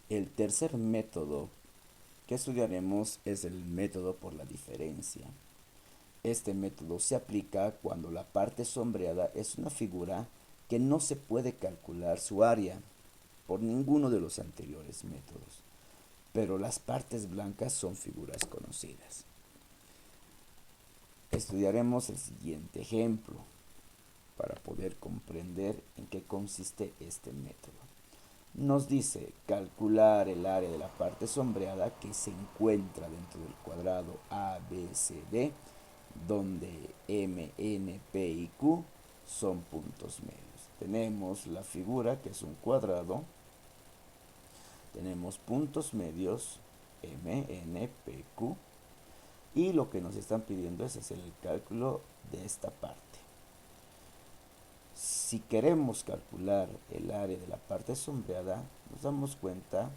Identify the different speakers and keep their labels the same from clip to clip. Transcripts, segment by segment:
Speaker 1: El tercer método que estudiaremos es el método por la diferencia. Este método se aplica cuando la parte sombreada es una figura que no se puede calcular su área por ninguno de los anteriores métodos, pero las partes blancas son figuras conocidas. Estudiaremos el siguiente ejemplo para poder comprender en qué consiste este método. Nos dice calcular el área de la parte sombreada que se encuentra dentro del cuadrado ABCD, donde M, N, P y Q son puntos medios. Tenemos la figura que es un cuadrado, tenemos puntos medios M, N, P, Q, y lo que nos están pidiendo es hacer el cálculo de esta parte. Si queremos calcular el área de la parte sombreada, nos damos cuenta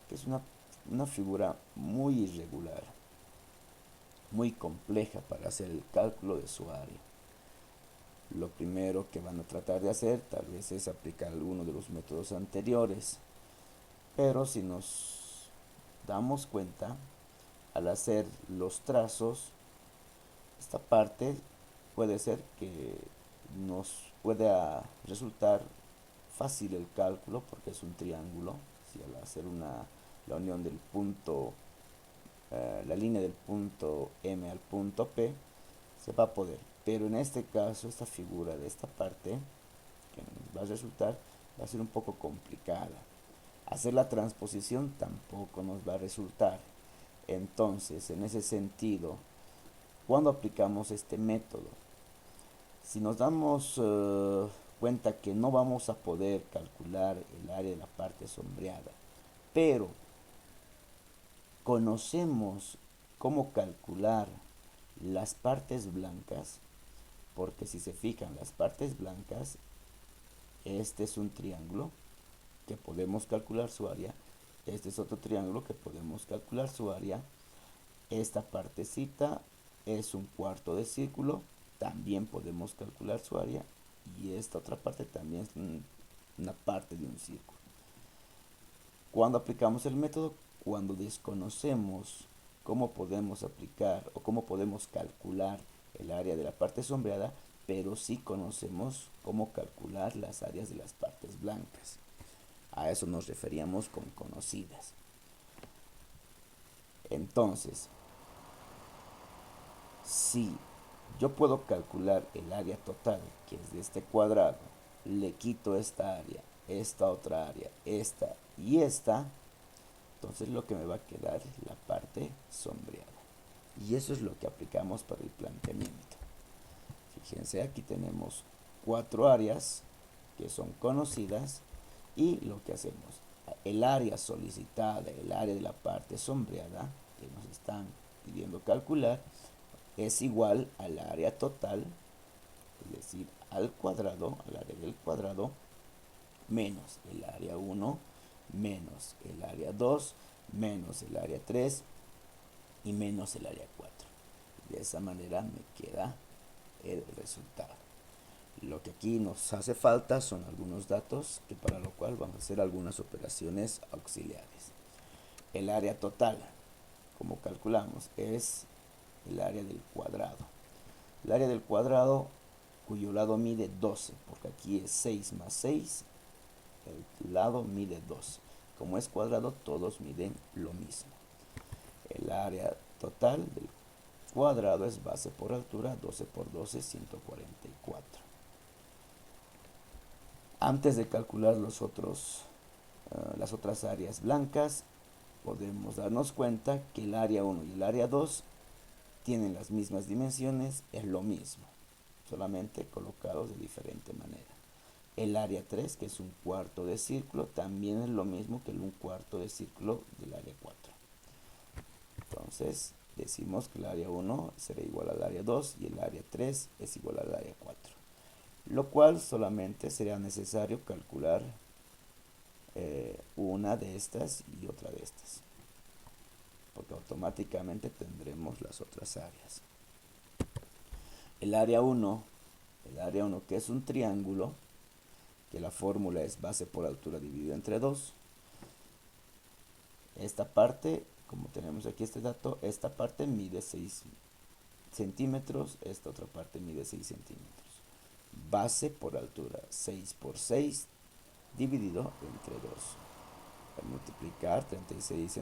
Speaker 1: que es una figura muy irregular, muy compleja para hacer el cálculo de su área. Lo primero que van a tratar de hacer tal vez es aplicar alguno de los métodos anteriores, pero si nos damos cuenta, al hacer los trazos, esta parte puede ser que nos pueda resultar fácil el cálculo porque es un triángulo. Si al hacer la unión del punto, la línea del punto M al punto P, se va a poder. Pero en este caso, esta figura de esta parte que nos va a resultar va a ser un poco complicada. Hacer la transposición tampoco nos va a resultar. Entonces, en ese sentido, cuando aplicamos este método, si nos damos cuenta que no vamos a poder calcular el área de la parte sombreada, pero conocemos cómo calcular las partes blancas, porque si se fijan las partes blancas, este es un triángulo que podemos calcular su área, este es otro triángulo que podemos calcular su área, esta partecita es un cuarto de círculo, también podemos calcular su área, y esta otra parte también es una parte de un círculo. Cuando aplicamos el método, cuando desconocemos cómo podemos aplicar o cómo podemos calcular el área de la parte sombreada, pero sí conocemos cómo calcular las áreas de las partes blancas. A eso nos referíamos con conocidas. Entonces, si yo puedo calcular el área total, que es de este cuadrado, le quito esta área, esta otra área, esta y esta, entonces lo que me va a quedar es la parte sombreada. Y eso es lo que aplicamos para el planteamiento. Fíjense, aquí tenemos cuatro áreas que son conocidas y lo que hacemos, el área solicitada, el área de la parte sombreada que nos están pidiendo calcular, es igual al área total, es decir, al cuadrado, al área del cuadrado, menos el área 1, menos el área 2, menos el área 3 y menos el área 4. De esa manera me queda el resultado. Lo que aquí nos hace falta son algunos datos que para lo cual vamos a hacer algunas operaciones auxiliares. El área total, como calculamos, es el área del cuadrado. El área del cuadrado cuyo lado mide 12, porque aquí es 6 más 6, el lado mide 12. Como es cuadrado, todos miden lo mismo. El área total del cuadrado es base por altura, 12 por 12, 144. Antes de calcular las otras áreas blancas, podemos darnos cuenta que el área 1 y el área 2 tienen las mismas dimensiones, es lo mismo, solamente colocados de diferente manera. El área 3, que es un cuarto de círculo, también es lo mismo que un cuarto de círculo del área 4. Entonces, decimos que el área 1 será igual al área 2 y el área 3 es igual al área 4. Lo cual solamente será necesario calcular una de estas y otra de estas, porque automáticamente tendremos las otras áreas. El área 1, que es un triángulo, que la fórmula es base por altura dividido entre 2, Esta parte, como tenemos aquí este dato, esta parte mide 6 centímetros, esta otra parte mide 6 centímetros. Base por altura, 6 por 6 dividido entre 2. Al multiplicar 36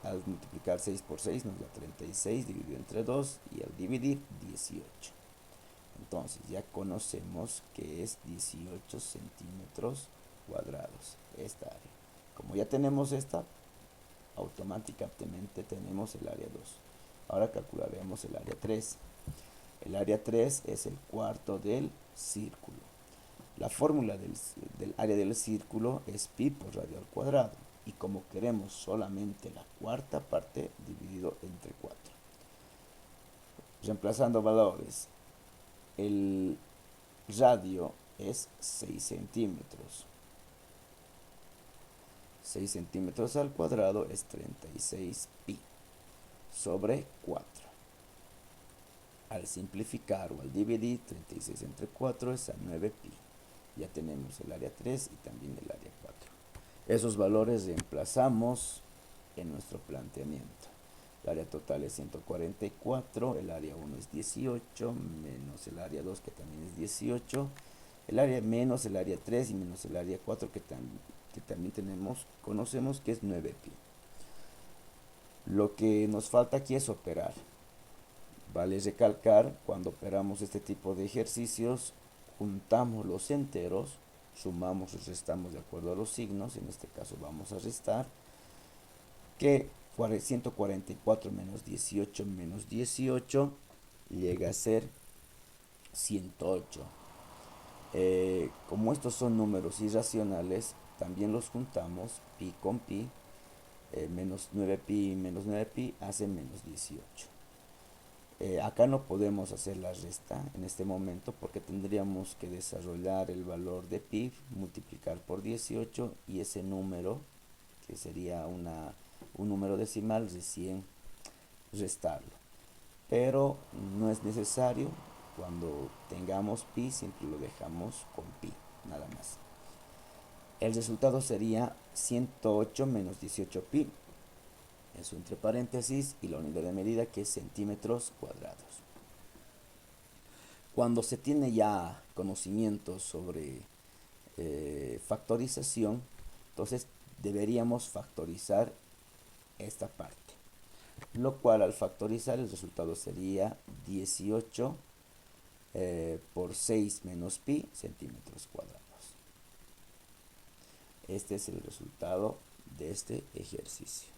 Speaker 1: al multiplicar 6 por 6 nos da 36 dividido entre 2 y al dividir 18. Entonces ya conocemos que es 18 centímetros cuadrados esta área. Como ya tenemos esta, automáticamente tenemos el área 2. Ahora calcularemos el área 3. El área 3 es el cuarto del círculo. La fórmula del área del círculo es pi por radio al cuadrado. Y como queremos solamente la cuarta parte, dividido entre 4. Reemplazando valores, el radio es 6 centímetros. 6 centímetros al cuadrado es 36 pi sobre 4. Al simplificar o al dividir 36 entre 4 es a 9 pi. Ya tenemos el área 3 y también el área 4. Esos valores reemplazamos en nuestro planteamiento. El área total es 144, el área 1 es 18, menos el área 2 que también es 18, el área menos el área 3 y menos el área 4 que también conocemos que es 9 pi. Lo que nos falta aquí es operar. Vale recalcar, cuando operamos este tipo de ejercicios, juntamos los enteros, sumamos y restamos de acuerdo a los signos, en este caso vamos a restar, que 144 menos 18 llega a ser 108. Como estos son números irracionales, también los juntamos, pi con pi, menos 9 pi menos 9 pi hace menos 18. Acá no podemos hacer la resta en este momento porque tendríamos que desarrollar el valor de pi, multiplicar por 18 y ese número, que sería un número decimal, recién restarlo. Pero no es necesario, cuando tengamos pi siempre lo dejamos con pi, nada más. El resultado sería 108 menos 18 pi. Eso entre paréntesis y la unidad de medida que es centímetros cuadrados. Cuando se tiene ya conocimiento sobre factorización, entonces deberíamos factorizar esta parte. Lo cual al factorizar el resultado sería 18 por 6 menos pi centímetros cuadrados. Este es el resultado de este ejercicio.